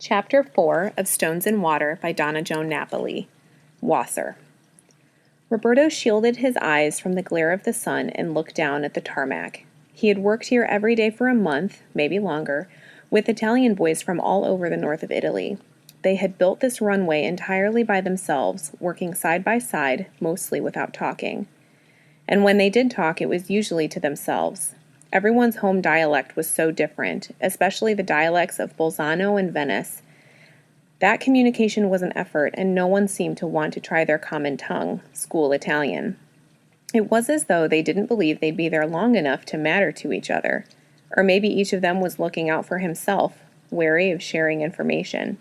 Chapter 4 of Stones and Water by Donna Joan Napoli. Wasser. Roberto shielded his eyes from the glare of the sun and looked down at the tarmac. He had worked here every day for a month, maybe longer, with Italian boys from all over the north of Italy. They had built this runway entirely by themselves, working side by side, mostly without talking. And when they did talk, it was usually to themselves. Everyone's home dialect was so different, especially the dialects of Bolzano and Venice. That communication was an effort, and no one seemed to want to try their common tongue, school Italian. It was as though they didn't believe they'd be there long enough to matter to each other. Or maybe each of them was looking out for himself, wary of sharing information.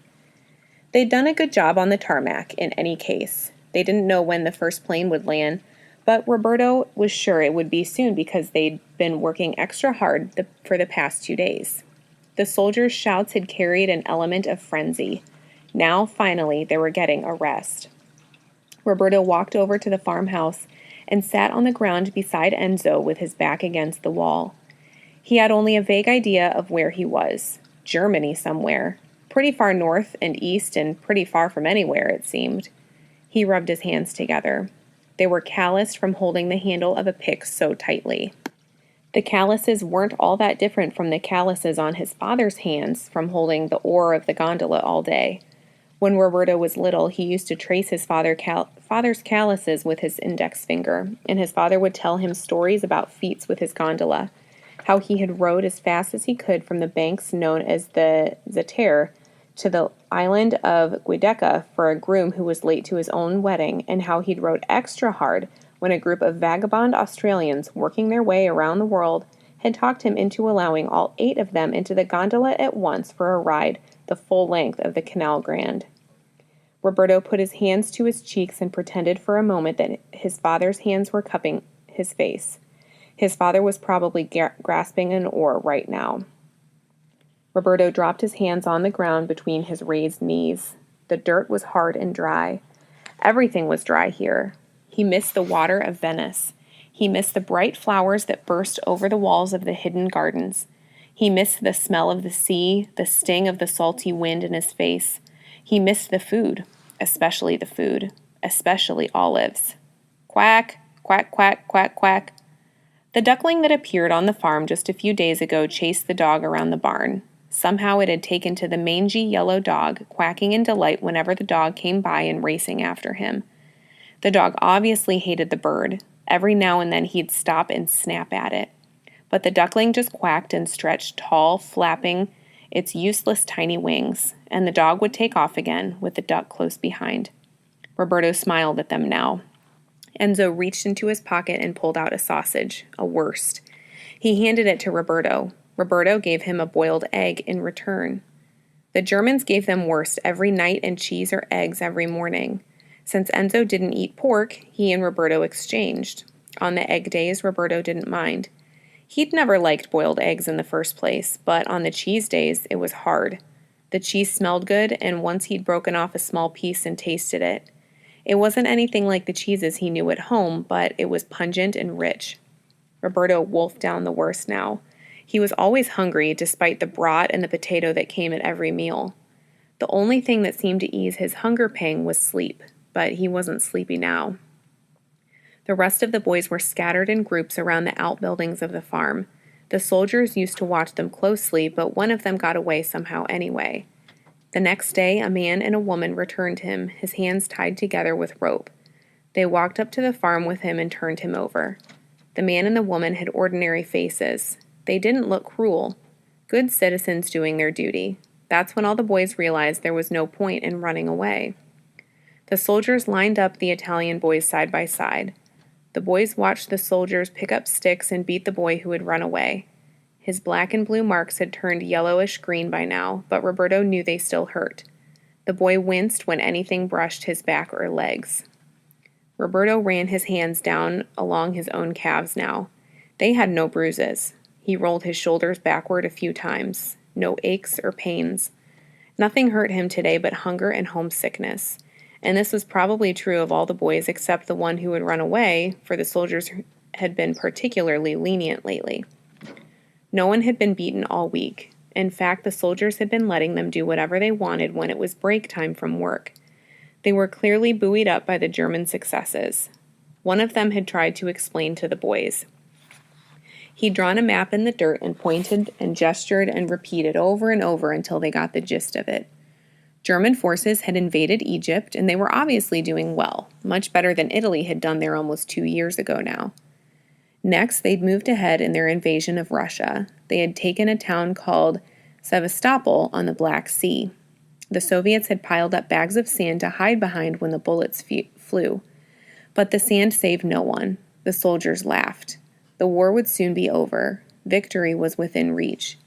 They'd done a good job on the tarmac, in any case. They didn't know when the first plane would land, but Roberto was sure it would be soon because they'd been working extra hard for the past 2 days. The soldiers' shouts had carried an element of frenzy. Now, finally, they were getting a rest. Roberto walked over to the farmhouse and sat on the ground beside Enzo with his back against the wall. He had only a vague idea of where he was. Germany somewhere. Pretty far north and east and pretty far from anywhere, it seemed. He rubbed his hands together. They were calloused from holding the handle of a pick so tightly. The calluses weren't all that different from the calluses on his father's hands from holding the oar of the gondola all day. When Roberto was little, he used to trace his father's calluses with his index finger, and his father would tell him stories about feats with his gondola, how he had rowed as fast as he could from the banks known as the Zatere to the island of Giudecca for a groom who was late to his own wedding, and how he'd rowed extra hard when a group of vagabond Australians working their way around the world had talked him into allowing all 8 of them into the gondola at once for a ride the full length of the Canal Grande. Roberto put his hands to his cheeks and pretended for a moment that his father's hands were cupping his face. His father was probably grasping an oar right now. Roberto dropped his hands on the ground between his raised knees. The dirt was hard and dry. Everything was dry here. He missed the water of Venice. He missed the bright flowers that burst over the walls of the hidden gardens. He missed the smell of the sea, the sting of the salty wind in his face. He missed the food, especially olives. Quack, quack, quack, quack, quack. The duckling that appeared on the farm just a few days ago chased the dog around the barn. Somehow it had taken to the mangy yellow dog, quacking in delight whenever the dog came by and racing after him. The dog obviously hated the bird. Every now and then he'd stop and snap at it. But the duckling just quacked and stretched tall, flapping its useless tiny wings, and the dog would take off again, with the duck close behind. Roberto smiled at them now. Enzo reached into his pocket and pulled out a sausage, a wurst. He handed it to Roberto. Roberto gave him a boiled egg in return. The Germans gave them wurst every night and cheese or eggs every morning. Since Enzo didn't eat pork, he and Roberto exchanged. On the egg days, Roberto didn't mind. He'd never liked boiled eggs in the first place, but on the cheese days, it was hard. The cheese smelled good, and once he'd broken off a small piece and tasted it. It wasn't anything like the cheeses he knew at home, but it was pungent and rich. Roberto wolfed down the wurst now. He was always hungry, despite the brat and the potato that came at every meal. The only thing that seemed to ease his hunger pang was sleep, but he wasn't sleepy now. The rest of the boys were scattered in groups around the outbuildings of the farm. The soldiers used to watch them closely, but one of them got away somehow anyway. The next day, a man and a woman returned him, his hands tied together with rope. They walked up to the farm with him and turned him over. The man and the woman had ordinary faces. They didn't look cruel. Good citizens doing their duty. That's when all the boys realized there was no point in running away. The soldiers lined up the Italian boys side by side. The boys watched the soldiers pick up sticks and beat the boy who had run away. His black and blue marks had turned yellowish green by now, but Roberto knew they still hurt. The boy winced when anything brushed his back or legs. Roberto ran his hands down along his own calves now. They had no bruises. He rolled his shoulders backward a few times. No aches or pains. Nothing hurt him today but hunger and homesickness. And this was probably true of all the boys except the one who had run away, for the soldiers had been particularly lenient lately. No one had been beaten all week. In fact, the soldiers had been letting them do whatever they wanted when it was break time from work. They were clearly buoyed up by the German successes. One of them had tried to explain to the boys. He'd drawn a map in the dirt and pointed and gestured and repeated over and over until they got the gist of it. German forces had invaded Egypt, and they were obviously doing well, much better than Italy had done there almost 2 years ago now. Next, they'd moved ahead in their invasion of Russia. They had taken a town called Sevastopol on the Black Sea. The Soviets had piled up bags of sand to hide behind when the bullets flew. But the sand saved no one. The soldiers laughed. The war would soon be over. Victory was within reach.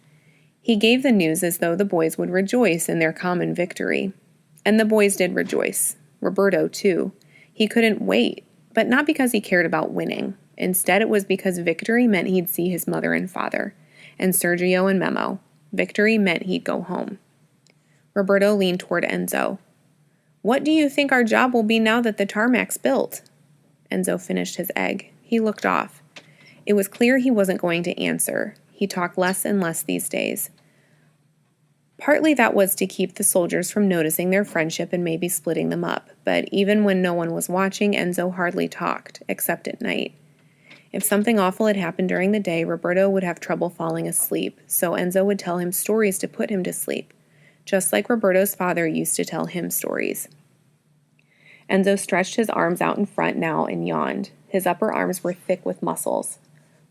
He gave the news as though the boys would rejoice in their common victory. And the boys did rejoice. Roberto, too. He couldn't wait, but not because he cared about winning. Instead, it was because victory meant he'd see his mother and father, and Sergio and Memo. Victory meant he'd go home. Roberto leaned toward Enzo. "What do you think our job will be now that the tarmac's built?" Enzo finished his egg. He looked off. It was clear he wasn't going to answer. He talked less and less these days. Partly that was to keep the soldiers from noticing their friendship and maybe splitting them up, but even when no one was watching, Enzo hardly talked, except at night. If something awful had happened during the day, Roberto would have trouble falling asleep, so Enzo would tell him stories to put him to sleep, just like Roberto's father used to tell him stories. Enzo stretched his arms out in front now and yawned. His upper arms were thick with muscles.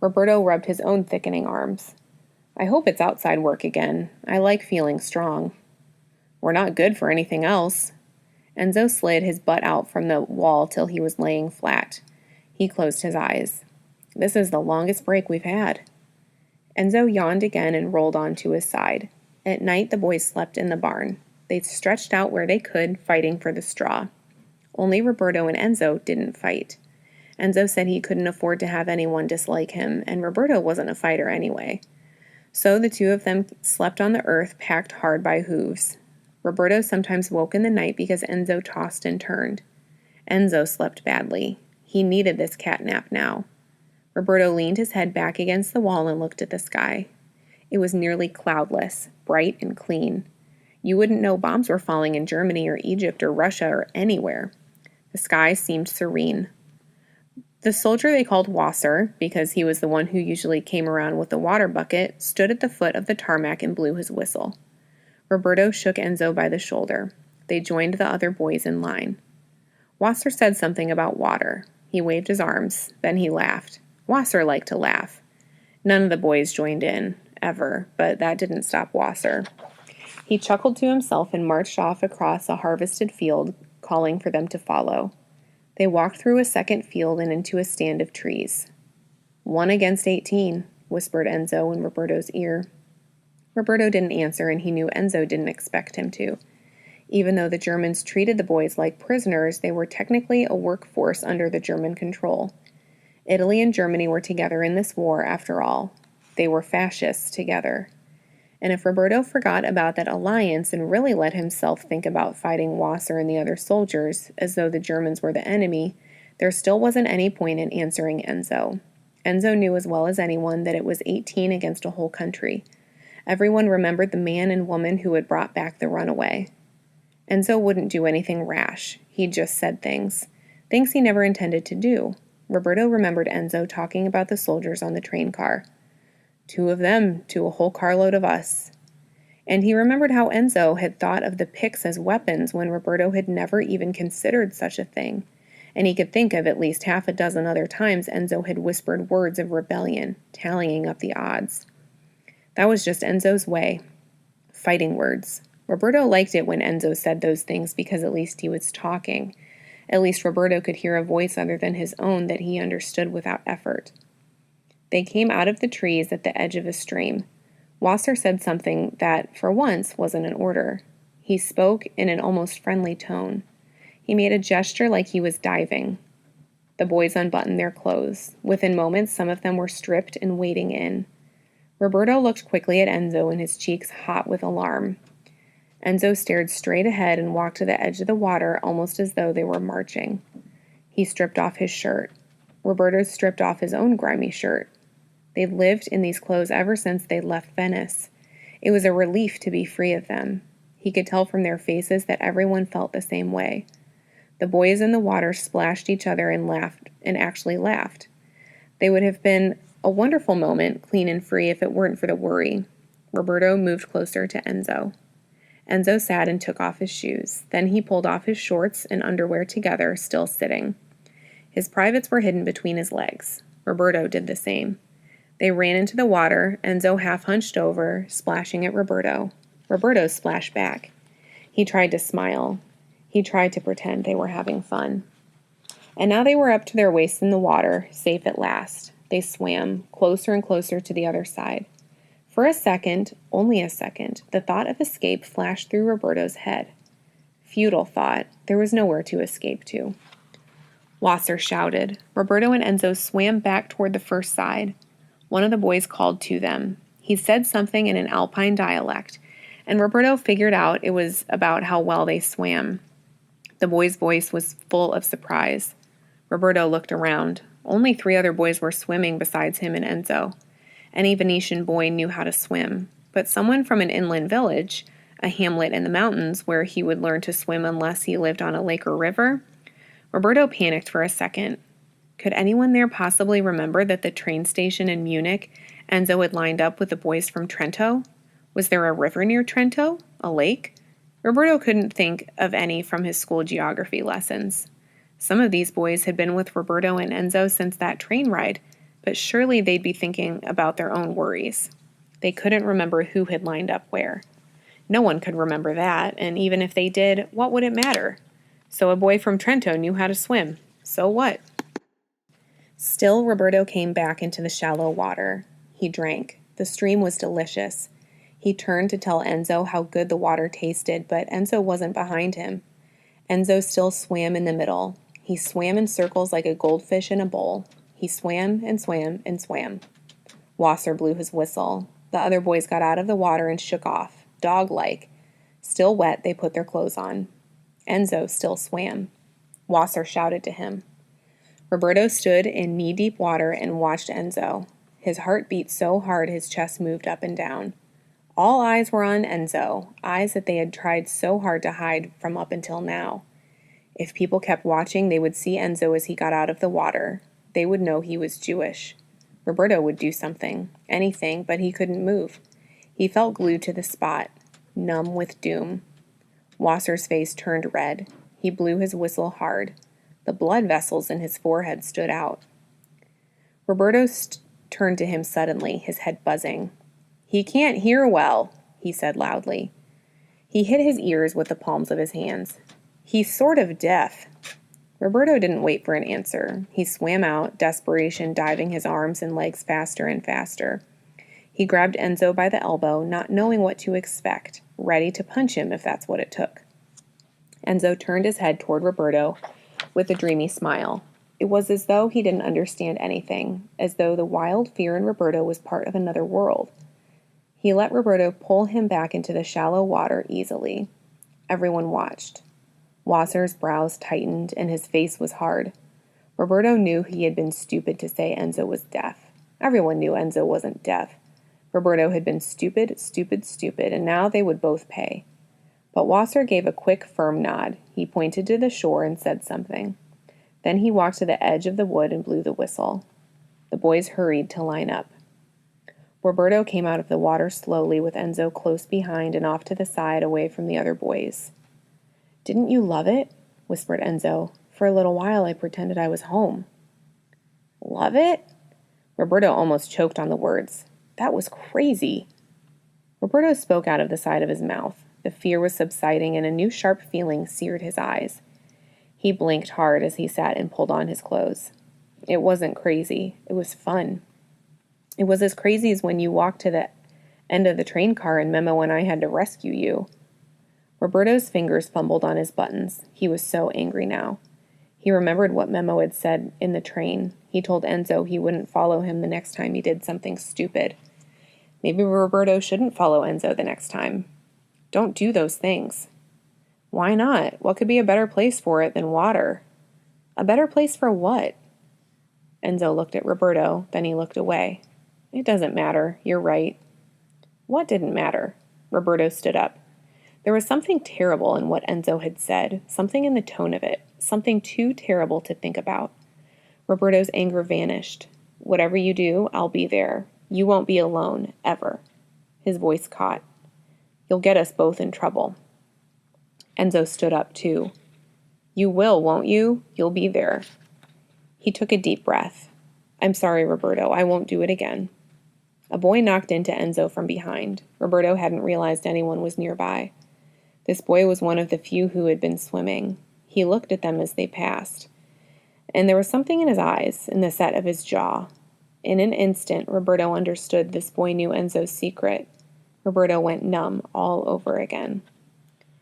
Roberto rubbed his own thickening arms. "I hope it's outside work again. I like feeling strong." "We're not good for anything else." Enzo slid his butt out from the wall till he was laying flat. He closed his eyes. "This is the longest break we've had." Enzo yawned again and rolled onto his side. At night, the boys slept in the barn. They stretched out where they could, fighting for the straw. Only Roberto and Enzo didn't fight. Enzo said he couldn't afford to have anyone dislike him, and Roberto wasn't a fighter anyway. So the two of them slept on the earth packed hard by hooves. Roberto sometimes woke in the night because Enzo tossed and turned. Enzo slept badly. He needed this catnap now. Roberto leaned his head back against the wall and looked at the sky. It was nearly cloudless, bright and clean. You wouldn't know bombs were falling in Germany or Egypt or Russia or anywhere. The sky seemed serene. The soldier they called Wasser, because he was the one who usually came around with the water bucket, stood at the foot of the tarmac and blew his whistle. Roberto shook Enzo by the shoulder. They joined the other boys in line. Wasser said something about water. He waved his arms. Then he laughed. Wasser liked to laugh. None of the boys joined in, ever, but that didn't stop Wasser. He chuckled to himself and marched off across a harvested field, calling for them to follow. They walked through a second field and into a stand of trees. 1 against 18, whispered Enzo in Roberto's ear. Roberto didn't answer, and he knew Enzo didn't expect him to. Even though the Germans treated the boys like prisoners, they were technically a workforce under the German control. Italy and Germany were together in this war, after all. They were fascists together. And if Roberto forgot about that alliance and really let himself think about fighting Wasser and the other soldiers, as though the Germans were the enemy, there still wasn't any point in answering Enzo. Enzo knew as well as anyone that it was 18 against a whole country. Everyone remembered the man and woman who had brought back the runaway. Enzo wouldn't do anything rash. He just said things he never intended to do. Roberto remembered Enzo talking about the soldiers on the train car. 2 of them to a whole carload of us. And he remembered how Enzo had thought of the picks as weapons when Roberto had never even considered such a thing. And he could think of at least half a dozen other times Enzo had whispered words of rebellion, tallying up the odds. That was just Enzo's way. Fighting words. Roberto liked it when Enzo said those things because at least he was talking. At least Roberto could hear a voice other than his own that he understood without effort. They came out of the trees at the edge of a stream. Wasser said something that, for once, wasn't in order. He spoke in an almost friendly tone. He made a gesture like he was diving. The boys unbuttoned their clothes. Within moments, some of them were stripped and wading in. Roberto looked quickly at Enzo, and his cheeks hot with alarm. Enzo stared straight ahead and walked to the edge of the water almost as though they were marching. He stripped off his shirt. Roberto stripped off his own grimy shirt. They'd lived in these clothes ever since they'd left Venice. It was a relief to be free of them. He could tell from their faces that everyone felt the same way. The boys in the water splashed each other and laughed, and actually laughed. They would have been a wonderful moment, clean and free, if it weren't for the worry. Roberto moved closer to Enzo. Enzo sat and took off his shoes. Then he pulled off his shorts and underwear together, still sitting. His privates were hidden between his legs. Roberto did the same. They ran into the water, Enzo half hunched over, splashing at Roberto. Roberto splashed back. He tried to smile. He tried to pretend they were having fun. And now they were up to their waists in the water, safe at last. They swam, closer and closer to the other side. For a second, only a second, the thought of escape flashed through Roberto's head. Futile thought. There was nowhere to escape to. Wasser shouted. Roberto and Enzo swam back toward the first side. One of the boys called to them. He said something in an Alpine dialect, and Roberto figured out it was about how well they swam. The boy's voice was full of surprise. Roberto looked around. Only 3 other boys were swimming besides him and Enzo. Any Venetian boy knew how to swim, but someone from an inland village, a hamlet in the mountains where he would learn to swim unless he lived on a lake or river. Roberto panicked for a second. Could anyone there possibly remember that the train station in Munich, Enzo had lined up with the boys from Trento? Was there a river near Trento? A lake? Roberto couldn't think of any from his school geography lessons. Some of these boys had been with Roberto and Enzo since that train ride, but surely they'd be thinking about their own worries. They couldn't remember who had lined up where. No one could remember that, and even if they did, what would it matter? So a boy from Trento knew how to swim. So what? Still, Roberto came back into the shallow water. He drank. The stream was delicious. He turned to tell Enzo how good the water tasted, but Enzo wasn't behind him. Enzo still swam in the middle. He swam in circles like a goldfish in a bowl. He swam and swam and swam. Wasser blew his whistle. The other boys got out of the water and shook off, dog-like. Still wet, they put their clothes on. Enzo still swam. Wasser shouted to him. Roberto stood in knee-deep water and watched Enzo. His heart beat so hard his chest moved up and down. All eyes were on Enzo, eyes that they had tried so hard to hide from up until now. If people kept watching, they would see Enzo as he got out of the water. They would know he was Jewish. Roberto would do something, anything, but he couldn't move. He felt glued to the spot, numb with doom. Wasser's face turned red. He blew his whistle hard. The blood vessels in his forehead stood out. Roberto turned to him suddenly, his head buzzing. "He can't hear well," he said loudly. He hit his ears with the palms of his hands. "He's sort of deaf." Roberto didn't wait for an answer. He swam out, desperation diving his arms and legs faster and faster. He grabbed Enzo by the elbow, not knowing what to expect, ready to punch him if that's what it took. Enzo turned his head toward Roberto with a dreamy smile. It was as though he didn't understand anything, as though the wild fear in Roberto was part of another world. He let Roberto pull him back into the shallow water easily. Everyone watched. Wasser's brows tightened and his face was hard. Roberto knew he had been stupid to say Enzo was deaf. Everyone knew Enzo wasn't deaf. Roberto had been stupid, and now they would both pay. But Wasser gave a quick, firm nod. He pointed to the shore and said something. Then he walked to the edge of the wood and blew the whistle. The boys hurried to line up. Roberto came out of the water slowly with Enzo close behind and off to the side away from the other boys. "Didn't you love it?" whispered Enzo. "For a little while I pretended I was home." "Love it?" Roberto almost choked on the words. That was crazy. Roberto spoke out of the side of his mouth. The fear was subsiding and a new sharp feeling seared his eyes. He blinked hard as he sat and pulled on his clothes. It wasn't crazy. It was fun. It was as crazy as when you walked to the end of the train car and Memo and I had to rescue you. Roberto's fingers fumbled on his buttons. He was so angry now. He remembered what Memo had said in the train. He told Enzo he wouldn't follow him the next time he did something stupid. Maybe Roberto shouldn't follow Enzo the next time. Don't do those things. Why not? What could be a better place for it than water? A better place for what? Enzo looked at Roberto, then he looked away. It doesn't matter. You're right. What didn't matter? Roberto stood up. There was something terrible in what Enzo had said, something in the tone of it, something too terrible to think about. Roberto's anger vanished. Whatever you do, I'll be there. You won't be alone, ever. His voice caught. You'll get us both in trouble. Enzo stood up, too. You will, won't you? You'll be there. He took a deep breath. I'm sorry, Roberto. I won't do it again. A boy knocked into Enzo from behind. Roberto hadn't realized anyone was nearby. This boy was one of the few who had been swimming. He looked at them as they passed. And there was something in his eyes, in the set of his jaw. In an instant, Roberto understood this boy knew Enzo's secret. Roberto went numb all over again.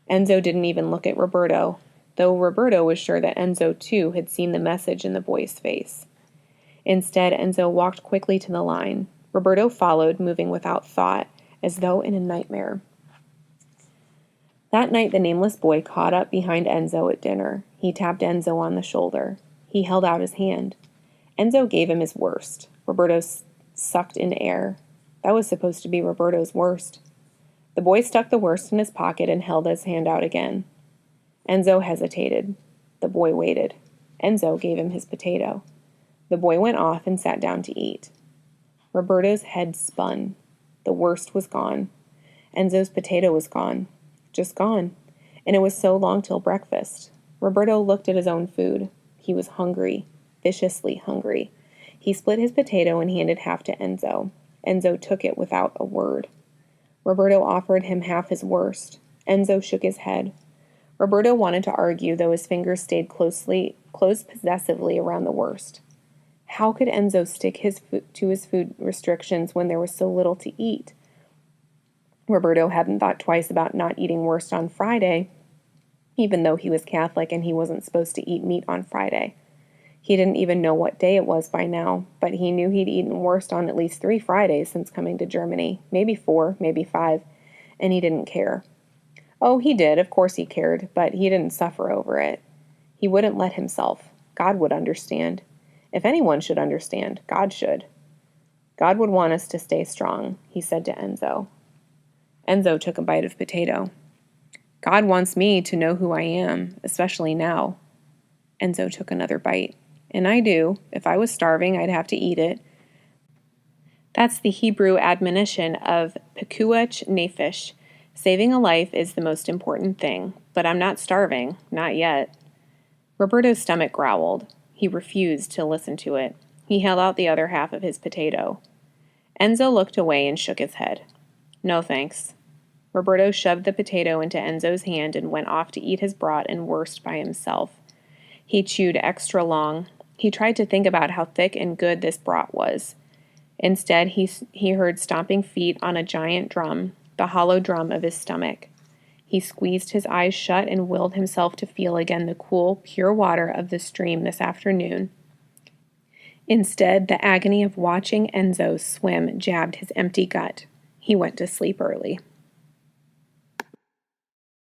Enzo didn't even look at Roberto, though Roberto was sure that Enzo, too, had seen the message in the boy's face. Instead, Enzo walked quickly to the line. Roberto followed, moving without thought, as though in a nightmare. That night, the nameless boy caught up behind Enzo at dinner. He tapped Enzo on the shoulder. He held out his hand. Enzo gave him his worst. Roberto sucked in air. That was supposed to be Roberto's worst. The boy stuck the worst in his pocket and held his hand out again. Enzo hesitated. The boy waited. Enzo gave him his potato. The boy went off and sat down to eat. Roberto's head spun. The worst was gone. Enzo's potato was gone. Just gone. And it was so long till breakfast. Roberto looked at his own food. He was hungry. Viciously hungry. He split his potato and handed half to Enzo. Enzo took it without a word. Roberto offered him half his worst. Enzo shook his head. Roberto wanted to argue, though his fingers stayed closed possessively around the worst. How could Enzo stick to his food restrictions when there was so little to eat? Roberto hadn't thought twice about not eating worst on Friday, even though he was Catholic and he wasn't supposed to eat meat on Friday. He didn't even know what day it was by now, but he knew he'd eaten worst on at least 3 Fridays since coming to Germany, maybe 4, maybe 5, and he didn't care. Oh, he did, of course he cared, but he didn't suffer over it. He wouldn't let himself. God would understand. If anyone should understand, God should. God would want us to stay strong, he said to Enzo. Enzo took a bite of potato. God wants me to know who I am, especially now. Enzo took another bite. And I do. If I was starving, I'd have to eat it. That's the Hebrew admonition of pekuach nefesh. Saving a life is the most important thing, but I'm not starving, not yet. Roberto's stomach growled. He refused to listen to it. He held out the other half of his potato. Enzo looked away and shook his head. No thanks. Roberto shoved the potato into Enzo's hand and went off to eat his brat and worst by himself. He chewed extra long. He tried to think about how thick and good this brat was. Instead, he heard stomping feet on a giant drum, the hollow drum of his stomach. He squeezed his eyes shut and willed himself to feel again the cool, pure water of the stream this afternoon. Instead, the agony of watching Enzo swim jabbed his empty gut. He went to sleep early.